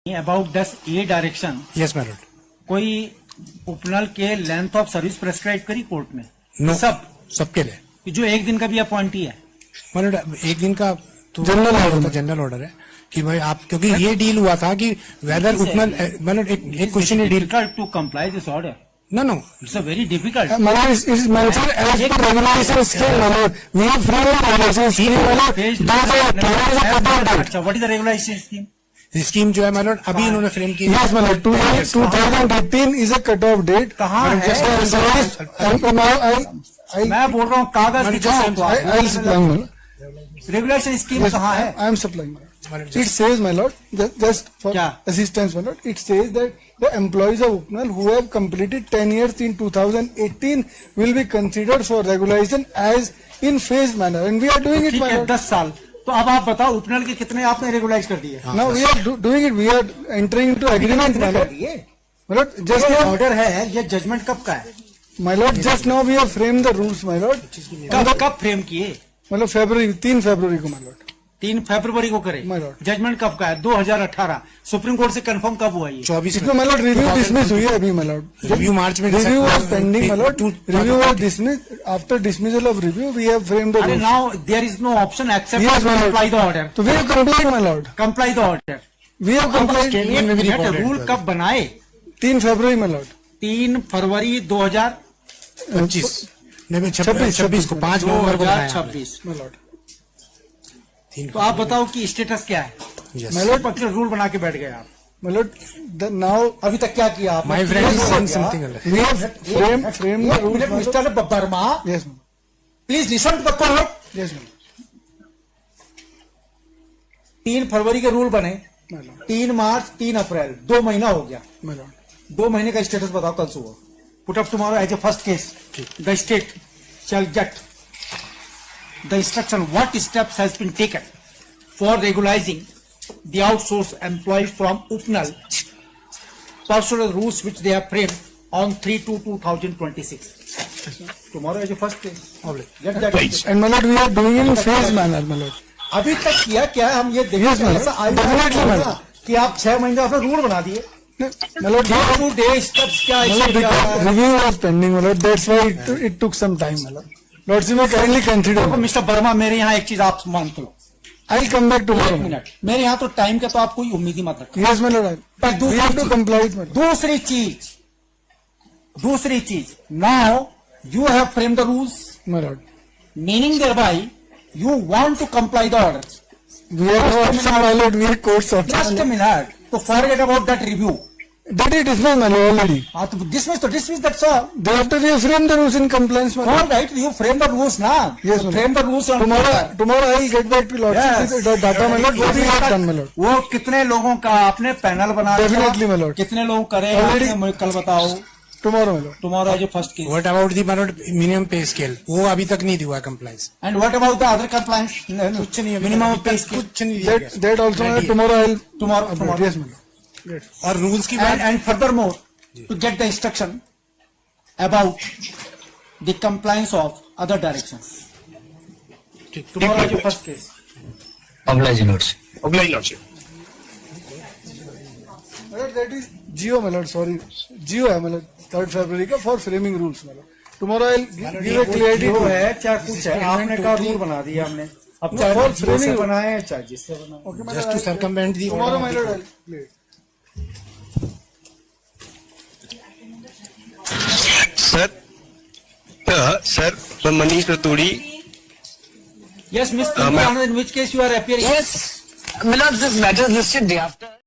About दस ए direction. Yes ma'am. कोई उपनल के लेंथ ऑफ सर्विस प्रेस्क्राइब करी कोर्ट में? नो, सबके लिए जो एक दिन का भी अपॉइंटी है। मतलब एक दिन का तो जनरल ऑर्डर है कि भाई आप, क्योंकि ये डील हुआ था कि वेदर उपनल, मतलब एक क्वेश्चन है, deal to comply this order. No, it's a very difficult. Is mentioned as per regulation scheme. We have framed the regulation scheme. अच्छा, what is the regulation scheme? Scheme जो है मतलब अभी इन्होंने फ्रेम की। Yes, मतलब 2018 is a cut off date. कहाँ है? मैं बोल रहा हूँ कागज I'll supply मतलब रेगुलेशन स्कीम कहाँ है? I am supplying. It says, my lord, just for assistance, my lord, it says that the employees of UPNAL who have completed 10 years in 2018 will be considered for regulation as in phased manner, and we are doing it, my lord. 10 साल। तो अब आप बताओ उपनल के कितने आपने regularise कर दिए? Now we are doing it. We are entering into agreement, my lord. My lord, just now order है, ये जजमेंट कब का है? My lord, just now we have framed the rules, my lord. कब फ्रेम किए? मतलब फरवरी 3 फरवरी को, my lord. 3 फरवरी को करे। जजमेंट कब का है? 2018। सुप्रीम कोर्ट से कंफर्म कब हुआ? ये 24 में। मतलब रिव्यू डिसमिस हुई है अभी, मतलब रिव्यू मार्च में। रिव्यू वाज पेंडिंग, मतलब review was dismiss. After dismissal of review we have framed the rules. Now there is no option except comply the order. तो we have complied, my lord. Comply the order. We have complied. Rule कब बनाए? 3 फरवरी, my Lord. 3 फरवरी 2025। 26 को 5 नवंबर को बनाया 2026, my Lord. तो आप बताओ कि स्टेटस क्या है? मतलब रूल बना के बैठ गए आप। मतलब नाउ अभी तक क्या किया आप? My friend is saying something else. We have frame the rules, mister Verma. Yes, please listen to the court. Yes, 3 फरवरी के रूल बने, 3 मार्च 3 अप्रैल, 2 महीना हो गया। 2 महीने का स्टेटस बताओ कल सुबह। Put up tomorrow as a first case the state shall get the instruction what steps has been taken for regularizing the outsourced employees from UPNAL pursuant to the rules which they have framed on 3/2/2026. Tomorrow is the first case. Get that. And my lord, we are doing it in phase manner, my lord. अभी तक किया क्या है? हम ये देखें ऐसा कि आप 6 महीने अपना रूल बना दिए। मतलब day to day steps क्या है? Review was pending, my lord. That's why it took some time, my lord. Lordship में काइंडली कंसीडर। मिस्टर वर्मा, मेरे यहाँ एक चीज आप मान लो। आई कम बैक टू मिनट। मेरे यहाँ तो टाइम का तो आप कोई उम्मीद ही मत रखो। यस माय लॉर्ड, पर दूसरी चीज now you have frame the rules, my lord, meaning thereby you want to comply the order. We are option, my lord, we are courts option. Just a minute, तो forget about that review. That is dismissed, my lord, already. तो dismiss, that's all. Thereafter we have framed the rules in compliance, my lord. All right, you frame the rules now. Yes, so frame the rules. Tomorrow I will get back to lordship with the data, my lord. What we have done, my lord. वो कितने लोगों का आपने panel बनाया? Definitely, my lord. कितने लोग करेंगे मुझे कल बताओ। Tomorrow, my lord. Tomorrow is the first case. What about the minimum pay scale? वो अभी तक नहीं हुआ compliance. And what about the other compliance? कुछ नहीं, minimum pay scale कुछ नहीं। That also tomorrow I will. Tomorrow. Yes, my lord. और रूल्स की बात। And furthermore, to get the instruction about the compliance of other directions. Tomorrow is your first case. Oblige lordship. My lord, that is Geo, my lord. Sorry, Geo है, my lord. 3rd February का for framing rules, my lord. Tomorrow I will give a clarity. जो है क्या कुछ है? आपने का rule बना दिया हमने। अब चाहे फ्रेमिंग बनाए चाहे जिससे बनाए। Just to circumvent the tomorrow, my lord, I will play. Sir, Manish Raturi. Yes, Mr. In which case you are appearing? Yes, my lord, this matter is listed day after.